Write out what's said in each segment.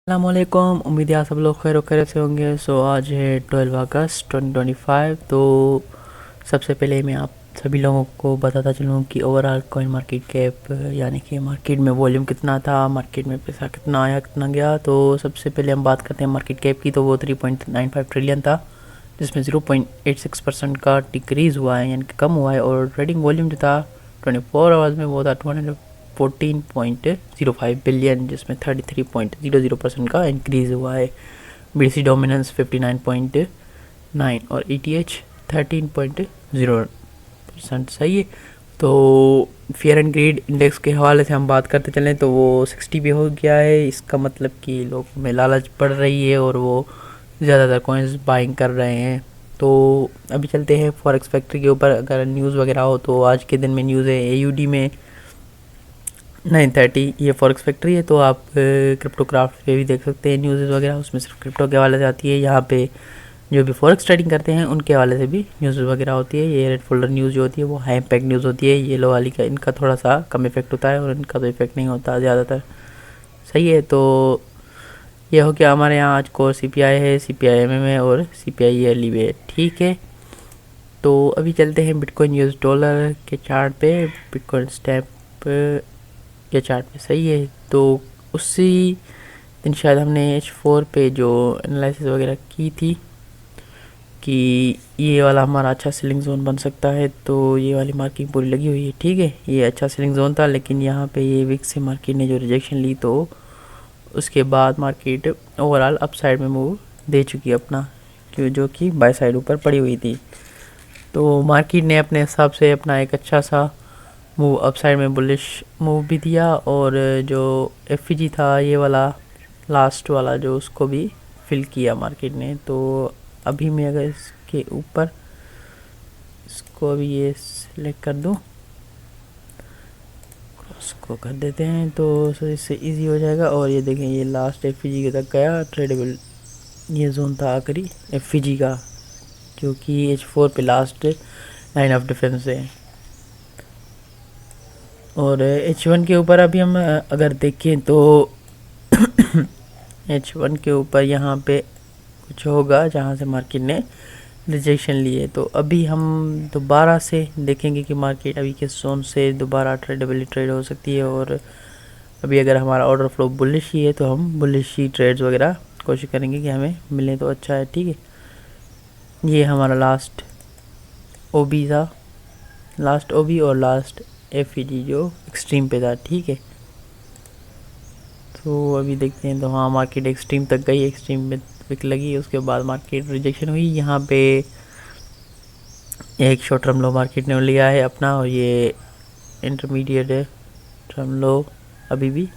अस्सलामुअलैकुम। उम्मीद है आप सब लोग खैर खैरियत से होंगे। आज है 12 अगस्त 2025। तो सबसे पहले मैं आप सभी लोगों को बताता चलूँ कि ओवरऑल कॉइन मार्केट कैप यानी कि मार्केट में वॉल्यूम कितना था, मार्केट में पैसा कितना आया कितना गया। तो सबसे पहले हम बात करते हैं मार्केट कैप की। तो वो 3.95 ट्रिलियन था, जिसमें 0.86% का डिक्रीज़ हुआ है यानी कि कम हुआ है। और ट्रेडिंग वॉल्यूम जो था 24 आवर्स में वो था 214.05 बिलियन, जिसमें 33.00% का इंक्रीज़ हुआ है। BTC डोमिनेंस 59.9 और ETH 13.0% सही है। तो फियर एंड ग्रीड इंडेक्स के हवाले से हम बात करते चलें तो वो 60 पे हो गया है। इसका मतलब कि लोगों में लालच बढ़ रही है और वो ज़्यादातर कॉइन्स बाइंग कर रहे हैं। तो अभी चलते हैं फॉरेक्स फैक्ट्री के ऊपर। अगर न्यूज़ वगैरह हो तो आज के दिन में न्यूज़ है AUD में 9:30। ये फॉरेक्स फैक्ट्री है, तो आप क्रिप्टो क्राफ्ट पे भी देख सकते हैं न्यूज़ वगैरह। उसमें सिर्फ क्रिप्टो के हवाले से आती है। यहाँ पे जो भी फॉरेक्स ट्रेडिंग करते हैं उनके हवाले से भी न्यूज़ वगैरह होती है। ये रेड फोल्डर न्यूज़ जो होती है वो हाई इम्पैक्ट न्यूज़ होती है। येलो वाली का इनका थोड़ा सा कम इफेक्ट होता है और इनका तो इफेक्ट नहीं होता ज़्यादातर। सही है। तो ये हो गया हमारे यहाँ आज कोर CPI है, CPI MM है और CPI ईयरली भी है। ठीक है। तो अभी चलते हैं बिटकॉइन US$ के चार्ट पे। बिटकॉइन स्टैप के चार्ट पे सही है। तो उसी दिन शायद हमने H4 पे जो एनालिसिस वगैरह की थी कि ये वाला हमारा अच्छा सेलिंग जोन बन सकता है। तो ये वाली मार्किंग पूरी लगी हुई है। ठीक है, ये अच्छा सेलिंग जोन था, लेकिन यहाँ पे ये विक्स से मार्केट ने जो रिजेक्शन ली तो उसके बाद मार्केट ओवरऑल अपसाइड में मूव दे चुकी है अपना, जो कि बाय साइड ऊपर पड़ी हुई थी। तो मार्केट ने अपने हिसाब से अपना एक अच्छा सा मूव अपसाइड में बुलिश मूव भी दिया। और जो FEG था ये वाला लास्ट वाला जो उसको भी फिल किया मार्केट ने। तो अभी मैं अगर इसके ऊपर इसको अभी ये सिलेक्ट कर दूं, उसको कर देते हैं तो इससे इजी हो जाएगा। और ये देखें ये लास्ट FEG के तक गया ट्रेडेबल। ये जोन था आखिरी FEG का, जो कि H4 पे लास्ट लाइन ऑफ डिफेंस है। और H1 के ऊपर अभी हम अगर देखें तो H1 के ऊपर यहाँ पे कुछ होगा जहाँ से मार्केट ने रिजेक्शन लिए। तो अभी हम दोबारा से देखेंगे कि मार्केट अभी किस जोन से दोबारा ट्रेडेबली ट्रेड हो सकती है। और अभी अगर हमारा ऑर्डर फ्लो बुलिश ही है तो हम बुलिश ही ट्रेड्स वगैरह कोशिश करेंगे कि हमें मिले तो अच्छा है। ठीक है, ये हमारा लास्ट OB था, लास्ट OB और लास्ट FEG जो एक्सट्रीम पे था। ठीक है, तो अभी देखते हैं। तो हाँ, मार्केट एक्सट्रीम तक गई, एक्सट्रीम में विक लगी, उसके बाद मार्केट रिजेक्शन हुई। यहाँ पे एक शॉर्ट टर्म लो मार्केट ने लिया है अपना, और ये इंटरमीडिएट है टर्म लो। अभी भी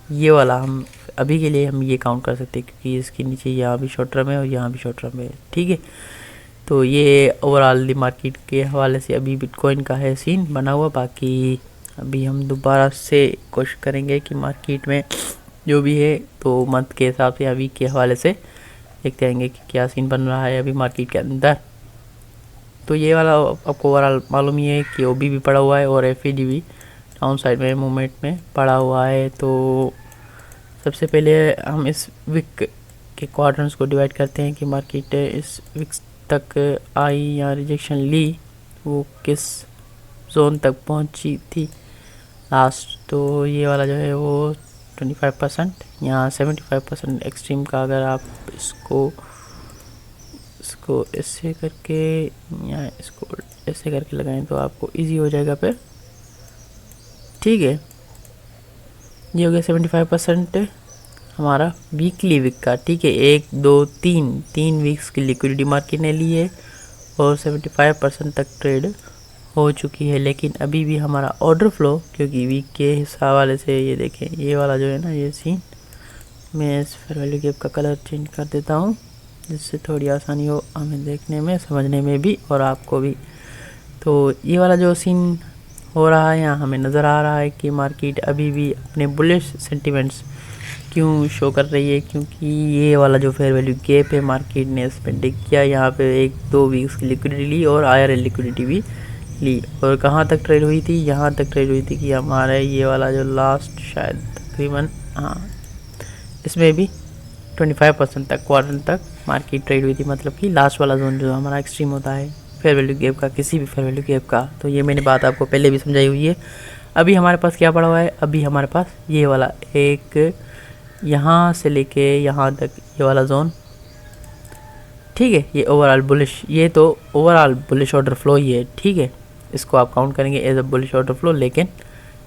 ये वाला हम अभी के लिए हम ये काउंट कर सकते हैं, क्योंकि इसके नीचे यहाँ भी शॉर्ट टर्म है और यहाँ भी शॉर्ट टर्म है। ठीक है, तो ये ओवरऑल दी मार्केट के हवाले से अभी बिटकॉइन का है सीन बना हुआ। बाकी अभी हम दोबारा से कोशिश करेंगे कि मार्केट में जो भी है तो मंथ के हिसाब से या वीक के हवाले से देखते रहेंगे कि क्या सीन बन रहा है अभी मार्केट के अंदर। तो ये वाला आपको ओवरऑल मालूम ही है कि OB भी पड़ा हुआ है और FEG भी डाउन साइड में मूवमेंट में पड़ा हुआ है। तो सबसे पहले हम इस वीक के क्वार्टर्स को डिवाइड करते हैं कि मार्केट इस वीक तक आई या रिजेक्शन ली, वो किस जोन तक पहुंची थी लास्ट। तो ये वाला जो है वो 25%, यहाँ 75% एक्सट्रीम का। अगर आप इसको ऐसे करके या इसको ऐसे करके लगाएं तो आपको इजी हो जाएगा पे। ठीक है, ये हो गया 75% हमारा वीकली वीक का। ठीक है, 1 2 3 वीक्स की लिक्विडिटी मार्केट ने ली है और 75% तक ट्रेड हो चुकी है। लेकिन अभी भी हमारा ऑर्डर फ्लो, क्योंकि वीक के हिसाब वाले से ये देखें ये वाला जो है ना ये सीन, मैं इस फेयर वैल्यू गैप का कलर चेंज कर देता हूँ जिससे थोड़ी आसानी हो हमें देखने में समझने में भी और आपको भी। तो ये वाला जो सीन हो रहा है यहाँ हमें नज़र आ रहा है कि मार्केट अभी भी अपने बुलिश सेंटिमेंट्स क्यों शो कर रही है, क्योंकि ये वाला जो फेयर वैल्यू गैप है मार्केट ने स्पेंडिंग किया। यहाँ पे 1 2 वीक्स की लिक्विडिटी ली और IRL लिक्विडिटी भी ली। और कहाँ तक ट्रेड हुई थी, यहाँ तक ट्रेड हुई थी कि हमारा ये वाला जो लास्ट शायद तकरीबन हाँ इसमें भी 25% तक क्वार्टर तक मार्केट ट्रेड हुई थी, मतलब कि लास्ट वाला जोन जो हमारा एक्सट्रीम होता है फेयर वैल्यू गैप का, किसी भी फेयर वैल्यू गैप का। तो ये मैंने बात आपको पहले भी समझाई हुई है। अभी हमारे पास क्या पड़ा हुआ है, अभी हमारे पास ये वाला एक यहाँ से लेके यहाँ तक ये वाला जोन, ठीक है, ये ओवरऑल बुलिश, ये तो ओवरऑल बुलिश ऑर्डर फ्लो ही है, ठीक है, इसको आप काउंट करेंगे as a bullish order flow. लेकिन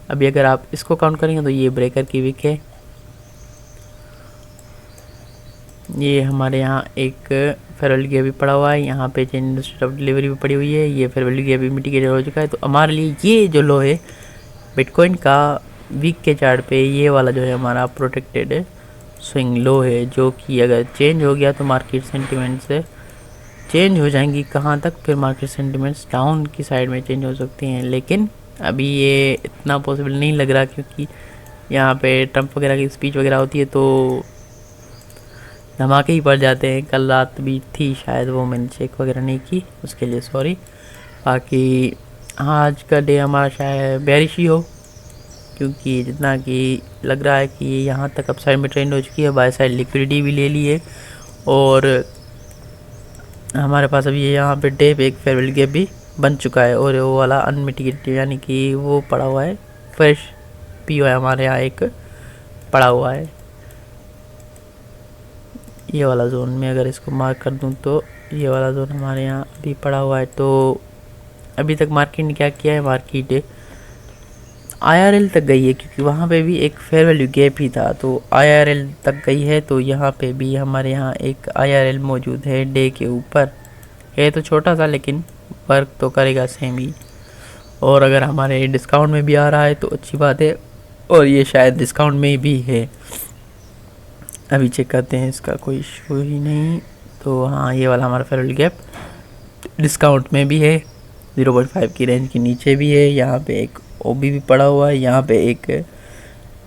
अभी अगर आप इसको काउंट करेंगे तो ये ब्रेकर की वीक है, ये हमारे यहाँ एक फेयर वैल्यू गैप भी पड़ा हुआ है, यहाँ पे चेंज स्टेट ऑफ डिलीवरी भी पड़ी हुई है, ये फेयर वैल्यू गैप भी मिटिगेटेड हो चुका है। तो हमारे लिए ये जो लो है बिटकॉइन का वीक के चार्ट पे, ये वाला जो है हमारा प्रोटेक्टेड स्विंग लो है, जो कि अगर चेंज हो गया तो मार्केट सेंटिमेंट से चेंज हो जाएंगी कहाँ तक, फिर मार्केट सेंटिमेंट्स डाउन की साइड में चेंज हो सकती हैं। लेकिन अभी ये इतना पॉसिबल नहीं लग रहा, क्योंकि यहाँ पे ट्रम्प वगैरह की स्पीच वगैरह होती है तो धमाके ही पड़ जाते हैं। कल रात भी थी शायद, वो मैंने चेक वगैरह नहीं की, उसके लिए सॉरी। बाकी आज का डे हमारा शायद बेरिश ही हो, क्योंकि जितना कि लग रहा है कि यहाँ तक अपसाइड में ट्रेंड हो चुकी है, बाय साइड लिक्विडिटी भी ले ली है, और हमारे पास अभी यहाँ पे डे पे एक फेयर वैल्यू गैप भी बन चुका है, और वो वाला अनमिटिगेटेड यानी कि वो पड़ा हुआ है, फ्रेश पीओ हमारे यहाँ एक पड़ा हुआ है ये वाला जोन में। अगर इसको मार्क कर दूं तो ये वाला जोन हमारे यहाँ अभी पड़ा हुआ है। तो अभी तक मार्केट ने क्या किया है, मार्केट IRL तक गई है, क्योंकि वहाँ पे भी एक फेयर वैल्यू गैप ही था, तो IRL तक गई है। तो यहाँ पे भी हमारे यहाँ एक IRL मौजूद है डे के ऊपर, है तो छोटा सा लेकिन वर्क तो करेगा सेम ही। और अगर हमारे डिस्काउंट में भी आ रहा है तो अच्छी बात है, और ये शायद डिस्काउंट में भी है, अभी चेक करते हैं, इसका कोई इशू ही नहीं। तो हाँ, ये वाला हमारा फेयर वैल्यू गैप डिस्काउंट में भी है, 0.5 की रेंज के नीचे भी है। यहाँ पे एक ओबी भी पड़ा हुआ है, यहाँ पे एक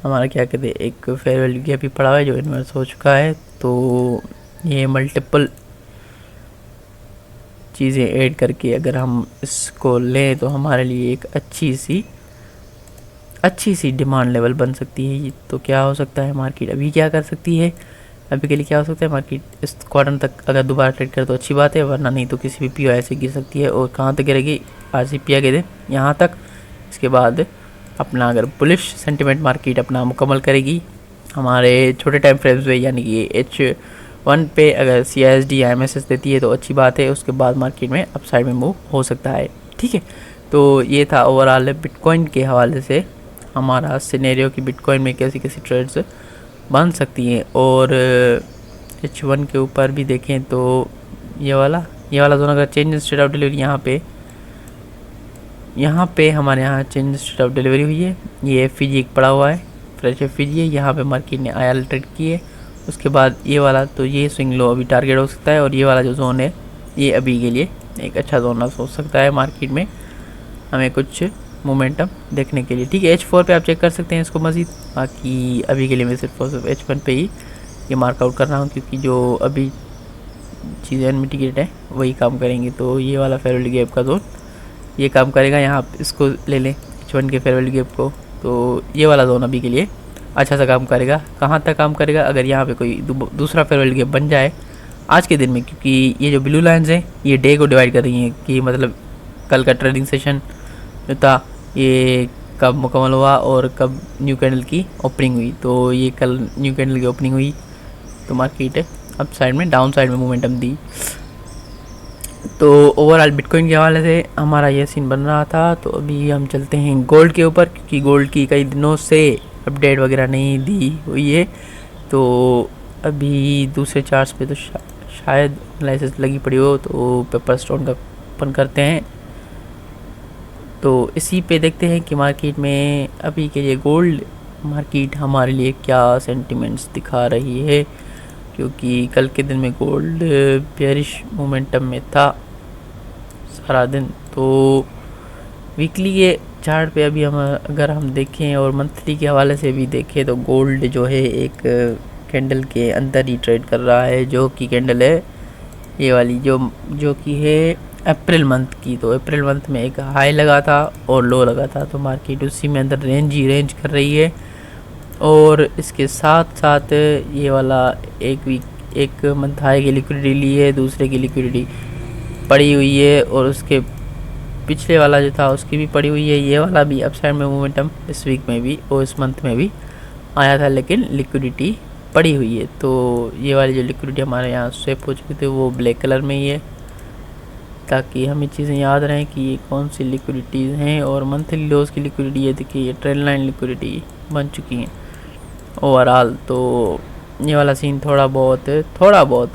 हमारा क्या कहते हैं एक फेयर वैल्यू गैप भी पड़ा हुआ है जो इन्वर्स हो चुका है। तो ये मल्टीपल चीज़ें ऐड करके अगर हम इसको लें तो हमारे लिए एक अच्छी सी डिमांड लेवल बन सकती है। तो क्या हो सकता है, मार्केट अभी क्या कर सकती है, अभी के लिए क्या हो सकता है, मार्केट इस क्वार्टर तक अगर दोबारा ट्रेड करे तो अच्छी बात है, वरना नहीं तो किसी भी पीओ ऐसे गिर सकती है। और कहाँ तक गिरेगी, RCPI के दे यहाँ तक। इसके बाद अपना अगर बुलिश सेंटिमेंट मार्केट अपना मुकम्मल करेगी हमारे छोटे टाइम फ्रेम्स में, यानी कि H1 पे अगर CISD या MSS देती है तो अच्छी बात है, उसके बाद मार्केट में अपसाइड में मूव हो सकता है, ठीक है। तो ये था ओवरऑल बिटकॉइन के हवाले से हमारा सिनेरियो कि बिटकॉइन में कैसी कैसी ट्रेड्स बन सकती हैं। और H1 के ऊपर भी देखें तो ये वाला जोन अगर चेंज स्टेट ऑफ डिलीवरी यहाँ पे हमारे यहाँ चेंज स्टेट ऑफ डिलीवरी हुई है, ये FVG एक पड़ा हुआ है, फ्रेश FVG है, यहाँ पे मार्केट ने IRL ट्रेड की है। उसके बाद ये वाला, तो ये स्विंग लो अभी टारगेट हो सकता है, और ये वाला जो जोन है ये अभी के लिए एक अच्छा जोन हो सकता है मार्केट में हमें कुछ मोमेंटम देखने के लिए, ठीक है। H4 पे आप चेक कर सकते हैं इसको मज़ीद। बाकी अभी के लिए मैं सिर्फ और सिर्फ H1 पे ही ये मार्कआउट कर रहा हूँ, क्योंकि जो अभी चीज़ें अनमिटिगेटेड है वही काम करेंगी। तो ये वाला फेयर वैल्यू गैप का जोन ये काम करेगा, यहाँ इसको ले लें H1 के फेयर वैल्यू गैप को, तो ये वाला जोन अभी के लिए अच्छा सा काम करेगा। कहाँ तक काम करेगा, अगर यहाँ पे कोई दूसरा फेयर वैल्यू गैप बन जाए आज के दिन में, क्योंकि ये जो ब्लू लाइन्स हैं ये डे को डिवाइड कर रही हैं कि मतलब कल का ट्रेडिंग सेशन जो था ये कब मुकम्मल हुआ और कब न्यू कैंडल की ओपनिंग हुई। तो ये कल न्यू कैंडल की ओपनिंग हुई तो मार्केट अप साइड में डाउन साइड में मोमेंटम दी। तो ओवरऑल बिटकॉइन के हवाले से हमारा ये सीन बन रहा था। तो अभी हम चलते हैं गोल्ड के ऊपर, क्योंकि गोल्ड की कई दिनों से अपडेट वगैरह नहीं दी हुई है। तो अभी दूसरे चार्ट्स पे तो शायद लाइसेंस लगी पड़ी हो, तो पेपर स्टोन का ओपन करते हैं। तो इसी पे देखते हैं कि मार्केट में अभी के लिए गोल्ड मार्केट हमारे लिए क्या सेंटिमेंट्स दिखा रही है, क्योंकि कल के दिन में गोल्ड बेयरिश मोमेंटम में था सारा दिन। तो वीकली के चार्ट पे अभी हम अगर हम देखें और मंथली के हवाले से भी देखें तो गोल्ड जो है एक कैंडल के अंदर ही ट्रेड कर रहा है, जो कि कैंडल है ये वाली जो कि है अप्रैल मंथ की। तो अप्रैल मंथ में एक हाई लगा था और लो लगा था, तो मार्केट उसी में अंदर रेंज कर रही है। और इसके साथ साथ ये वाला एक मंथ हाई की लिक्विडिटी ली है, दूसरे की लिक्विडिटी पड़ी हुई है, और उसके पिछले वाला जो था उसकी भी पड़ी हुई है। ये वाला भी अपसाइड में मोमेंटम इस वीक में भी और इस मंथ में भी आया था, लेकिन लिक्विडिटी पड़ी हुई है। तो ये वाली जो लिक्विडिटी हमारे यहाँ स्वेप हो चुकी थी वो ब्लैक कलर में ही है, ताकि हमें चीज़ें याद रहें कि ये कौन सी लिक्विडिटीज़ हैं। और मंथली लोज की लिक्विडिटी ये देखिए, ये ट्रेंड लाइन लिक्विडिटी बन चुकी हैं ओवरऑल। तो ये वाला सीन थोड़ा बहुत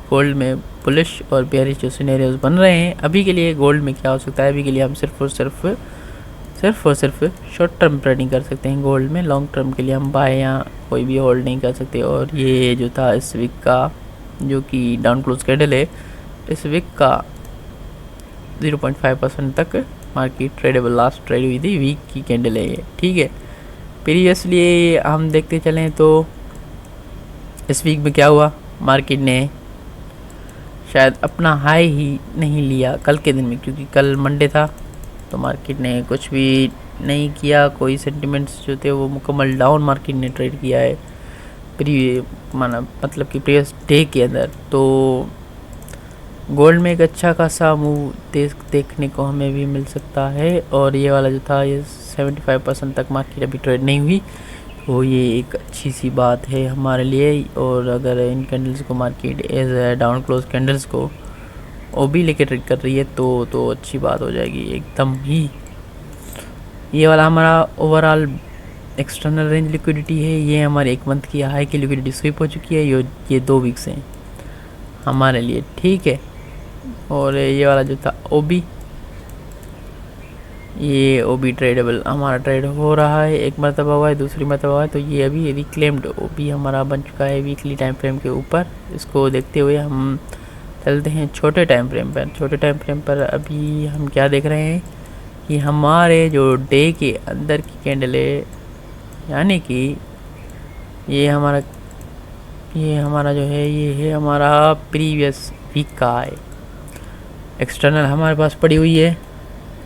गोल्ड में बुलिश और बेयरिश जो सिनेरियोज बन रहे हैं। अभी के लिए गोल्ड में क्या हो सकता है, अभी के लिए हम सिर्फ और सिर्फ शॉर्ट टर्म ट्रेडिंग कर सकते हैं गोल्ड में। लॉन्ग टर्म के लिए हम बाय या कोई भी होल्ड नहीं कर सकते। और ये जो था इस वीक का जो कि डाउन क्लोज कैंडल है, इस वीक का 0.5% तक मार्केट ट्रेडेबल लास्ट ट्रेड हुई थी, वीक की कैंडल है ये, ठीक है। प्रीवियसली हम देखते चलें तो इस वीक में क्या हुआ, मार्केट ने शायद अपना हाई ही नहीं लिया कल के दिन में, क्योंकि कल मंडे था तो मार्केट ने कुछ भी नहीं किया। कोई सेंटिमेंट्स जो थे वो मुकम्मल डाउन मार्केट ने ट्रेड किया है मतलब कि प्रीवियस डे के अंदर। तो गोल्ड में एक अच्छा खासा मूव देखने को हमें भी मिल सकता है। और ये वाला जो था ये 75% तक मार्केट अभी ट्रेड नहीं हुई, तो ये एक अच्छी सी बात है हमारे लिए। और अगर इन कैंडल्स को market as down close candles को वो भी लेके ट्रेड कर रही है तो अच्छी बात हो जाएगी एकदम ही। ये वाला हमारा ओवरऑल एक्सटर्नल रेंज लिक्विडिटी है, ये हमारे एक मंथ की हाई की लिक्विडिटी स्विप हो चुकी है, ये 2 वीक से हमारे लिए, ठीक है। और ये वाला जो था ये ओबी ट्रेडेबल हमारा ट्रेड हो रहा है, एक मरतबा हुआ है, दूसरी मरतबा हुआ है, तो ये अभी रिक्लेम्ड ओबी हमारा बन चुका है वीकली टाइम फ्रेम के ऊपर। इसको देखते हुए हम चलते हैं छोटे टाइम फ्रेम पर। छोटे टाइम फ्रेम पर अभी हम क्या देख रहे हैं कि हमारे जो डे के अंदर की कैंडल है, यानी कि ये हमारा जो है ये है हमारा प्रीवियस वीक का है, एक्सटर्नल हमारे पास पड़ी हुई है।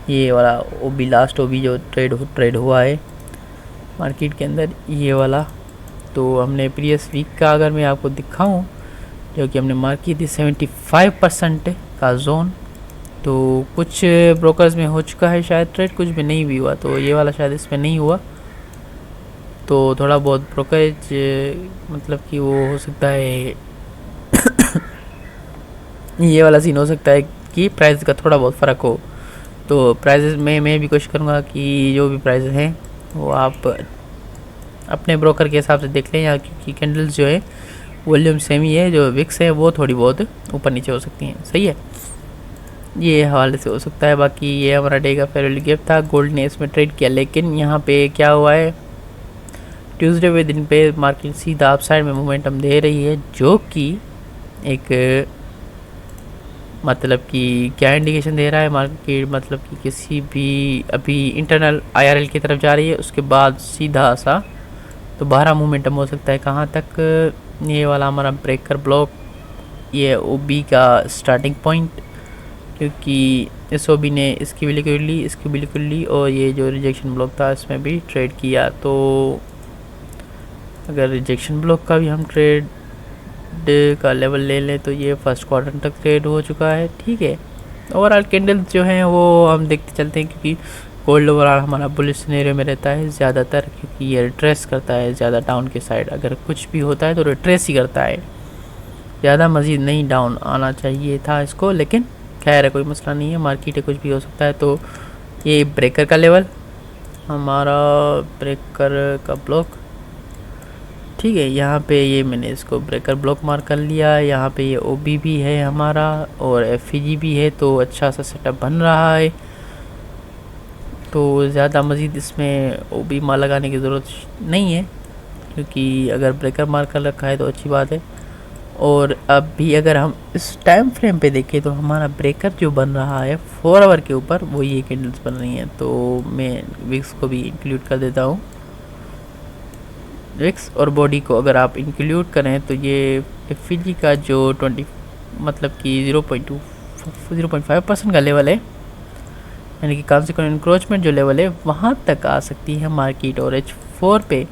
ये वाला ओबी लास्ट ओबी जो ट्रेड हुआ है मार्केट के अंदर, ये वाला तो हमने प्रीवियस वीक का अगर मैं आपको दिखाऊं जो कि हमने मार्क की थी 75% का जोन, तो कुछ ब्रोकर्स में हो चुका है शायद ट्रेड, कुछ भी नहीं भी हुआ, तो ये वाला शायद इसमें नहीं हुआ। तो थोड़ा बहुत ब्रोकरेज मतलब कि वो हो सकता है ये वाला सीन हो सकता है कि प्राइस का थोड़ा बहुत फ़र्क हो। तो प्राइसेस में मैं भी कोशिश करूँगा कि जो भी प्राइस हैं वो आप अपने ब्रोकर के हिसाब से देख लें, या क्योंकि कैंडल्स जो है वॉल्यूम सेम ही है, जो विक्स है वो थोड़ी बहुत ऊपर नीचे हो सकती हैं, सही है, ये हवाले से हो सकता है। बाकी ये हमारा डे का फेयर वैल्यू गैप था, गोल्ड ने इसमें ट्रेड किया, लेकिन यहाँ पे क्या हुआ है, ट्यूसडे के दिन पे मार्केट सीधा अपसाइड में मोमेंटम दे रही है, जो कि एक मतलब कि क्या इंडिकेशन दे रहा है मार्केट, मतलब कि किसी भी अभी इंटरनल IRL की तरफ जा रही है, उसके बाद सीधा सा दोबारा मोमेंटम हो सकता है कहाँ तक, ये वाला हमारा ब्रेकर ब्लॉक, ये ओबी का स्टार्टिंग पॉइंट, क्योंकि इस ओबी ने इसकी भी लिक्विड ली और ये जो रिजेक्शन ब्लॉक था इसमें भी ट्रेड किया। तो अगर रिजेक्शन ब्लॉक का भी हम ट्रेड का लेवल ले लें तो ये फर्स्ट क्वार्टर तक ट्रेड हो चुका है, ठीक है। ओवरऑल कैंडल्स जो हैं वो हम देखते चलते हैं, क्योंकि गोल्ड ओवरऑल हमारा बुलिश सिनेरियो में रहता है ज़्यादातर, क्योंकि ये रिट्रेस करता है ज़्यादा डाउन के साइड, अगर कुछ भी होता है तो रिट्रेस ही करता है, ज़्यादा मज़ीद नहीं डाउन आना चाहिए था इसको, लेकिन खैर है कोई मसला नहीं है, मार्केट है कुछ भी हो सकता है। तो ये ब्रेकर का लेवल हमारा, ब्रेकर का ब्लॉक, ठीक है, यहाँ पे ये मैंने इसको ब्रेकर ब्लॉक मार्क कर लिया, यहाँ पे ये ओबी भी है हमारा और एफईजी भी है, तो अच्छा सा सेटअप बन रहा है। तो ज़्यादा मज़ीद इसमें ओबी मार लगाने की ज़रूरत नहीं है, क्योंकि अगर ब्रेकर मार्क कर रखा है तो अच्छी बात है। और अब भी अगर हम इस टाइम फ्रेम पे देखें तो हमारा ब्रेकर जो बन रहा है 4 आवर के ऊपर, वो ये कैंडल्स बन रही हैं। तो मैं विक्स को भी इंक्लूड कर देता हूँ, विक्स और बॉडी को अगर आप इंक्लूड करें तो ये एफईजी का जो 20 मतलब कि 0.5% का लेवल है, यानी कि कॉन्सिक्वेंट इंक्रोचमेंट जो लेवल है वहाँ तक आ सकती है मार्केट। और H4 पे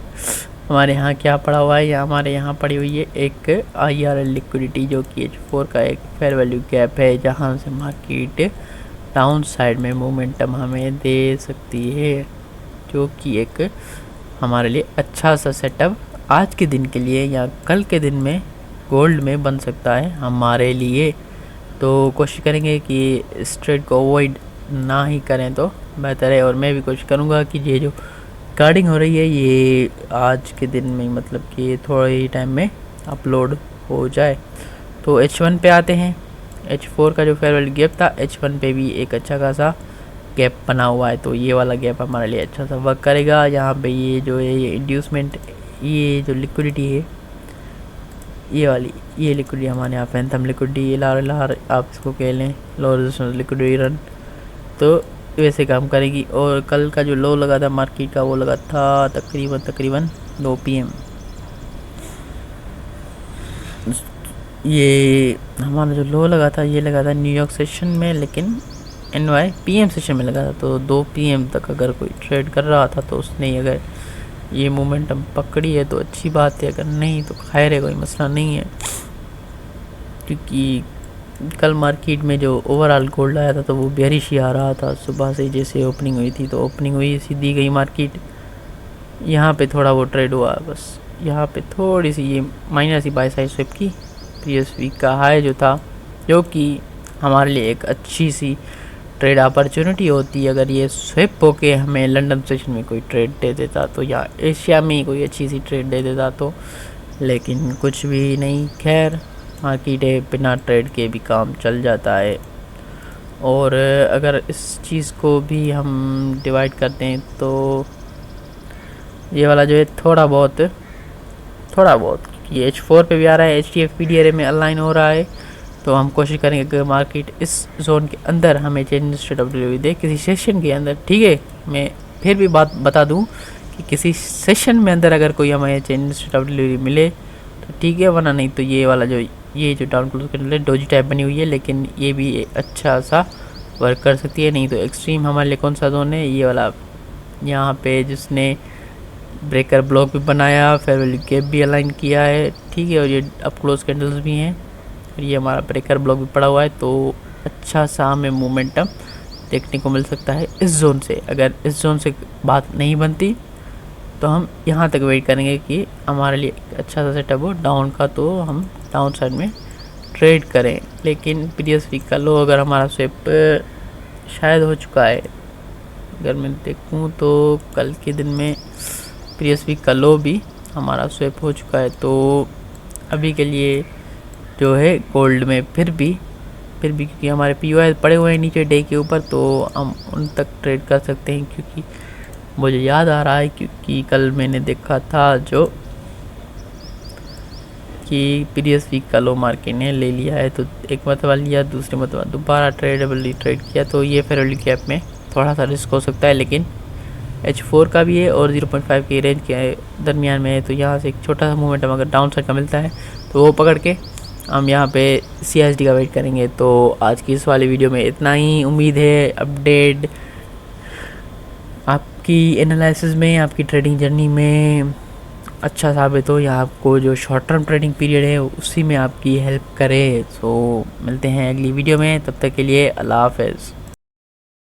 हमारे यहाँ क्या पड़ा हुआ है, या हमारे यहाँ पड़ी हुई है एक IRL लिक्विडिटी, जो कि H4 का एक फेयर वैल्यू गैप है, जहाँ से मार्केट डाउन साइड में मोमेंटम हमें दे सकती है, जो कि एक हमारे लिए अच्छा सा सेटअप आज के दिन के लिए या कल के दिन में गोल्ड में बन सकता है हमारे लिए। तो कोशिश करेंगे कि इस ट्रेड को अवॉइड ना ही करें तो बेहतर है, और मैं भी कोशिश करूँगा कि ये जो रिकॉर्डिंग हो रही है ये आज के दिन में, मतलब कि थोड़े ही टाइम में अपलोड हो जाए। तो H1 पे आते हैं। H4 का जो फेयर वैल्यू गैप था, H1 पे भी एक अच्छा खासा गैप बना हुआ है, तो ये वाला गैप हमारे लिए अच्छा सा वर्क करेगा। यहाँ पे ये जो है ये इंड्यूसमेंट, ये जो लिक्विडिटी है, ये वाली ये लिक्विडिटी हमारे यहाँ फैंथम लिक्विडिटी, LR आप इसको कह लें, लो रेजिस्टेंस लिक्विडिटी रन, तो वैसे काम करेगी। और कल का जो लो लगा था मार्केट का, वो लगा था तकरीबन 2 PM। ये हमारा जो लो लगा था ये लगा था न्यूयॉर्क सेशन में, लेकिन NY PM सेशन में लगा था। तो 2 PM तक अगर कोई ट्रेड कर रहा था तो उसने अगर ये मोमेंटम पकड़ी है तो अच्छी बात है, अगर नहीं तो खैर है, कोई मसला नहीं है। क्योंकि कल मार्केट में जो ओवरऑल गोल्ड आया था तो वो बेरिश ही आ रहा था, सुबह से जैसे ओपनिंग हुई थी, तो ओपनिंग हुई सीधी गई मार्केट, यहाँ पे थोड़ा वो ट्रेड हुआ, बस यहाँ पे थोड़ी सी ये माइनर सी बाय साइड स्विप की प्रीवियस वीक का हाई जो था, जो कि हमारे लिए एक अच्छी सी ट्रेड अपॉर्चुनिटी होती है। अगर ये स्विप होके हमें लंदन सेशन में कोई ट्रेड दे देता तो, या एशिया में कोई अच्छी सी ट्रेड दे देता तो, लेकिन कुछ भी नहीं, खैर मार्केट है, बिना ट्रेड के भी काम चल जाता है। और अगर इस चीज़ को भी हम डिवाइड करते हैं तो ये वाला जो है थोड़ा बहुत ये H4 पे भी आ रहा है, HTF PDRA में अलाइन हो रहा है, तो हम कोशिश करेंगे कि मार्केट इस जोन के अंदर हमें चेंज स्टेट ऑफ डिलीवरी दे किसी सेशन के अंदर, ठीक है। मैं फिर भी बात बता दूं कि किसी सेशन में अंदर अगर कोई हमें चेंज स्टेट ऑफ डिलीवरी मिले तो ठीक है, वरना नहीं तो ये वाला जो down close candle doji type बनी हुई है, लेकिन ये भी अच्छा सा वर्क कर सकती है। नहीं तो एक्सट्रीम हमारे लिए कौन सा जोन है, ये वाला, यहाँ पे जिसने ब्रेकर ब्लॉक भी बनाया, फेयर वैल्यू गैप भी अलाइन किया है, ठीक है, और ये अप क्लोज कैंडल्स भी हैं, और ये हमारा ब्रेकर ब्लॉक भी पड़ा हुआ है, तो अच्छा सा हमें मोमेंटम देखने को मिल सकता है इस जोन से। अगर इस जोन से बात नहीं बनती तो हम यहाँ तक वेट करेंगे कि हमारे लिए अच्छा सा सेटअप हो डाउन का, तो हम डाउन साइड में ट्रेड करें। लेकिन प्रीवियस वीक का लो अगर हमारा स्विप शायद हो चुका है, अगर मैं देखूँ तो कल के दिन में प्रीवियस वीक का लो भी हमारा स्विप हो चुका है, तो अभी के लिए जो है गोल्ड में फिर भी क्योंकि हमारे POI पड़े हुए हैं नीचे डे के ऊपर, तो हम उन तक ट्रेड कर सकते हैं। क्योंकि मुझे याद आ रहा है, क्योंकि कल मैंने देखा था जो कि प्रीवियस वीक का लो मार्केट ने ले लिया है, तो एक मरतबा लिया, दूसरे मरतबा दोबारा ट्रेड किया, तो ये फेयर वैल्यू गैप में थोड़ा सा रिस्क हो सकता है। लेकिन H4 का भी है और 0.5 के रेंज के दरमियान में है, तो यहाँ से एक छोटा सा मोमेंटम अगर डाउन साइड का मिलता है तो वो पकड़ के हम यहाँ पे CSD का वेट करेंगे। तो आज की इस वाली वीडियो में इतना ही। उम्मीद है अपडेट आपकी एनालिसिस में, आपकी ट्रेडिंग जर्नी में अच्छा साबित हो, या आपको जो शॉर्ट टर्म ट्रेडिंग पीरियड है उसी में आपकी हेल्प करे। सो मिलते हैं अगली वीडियो में, तब तक के लिए अल्लाह हाफ़िज़।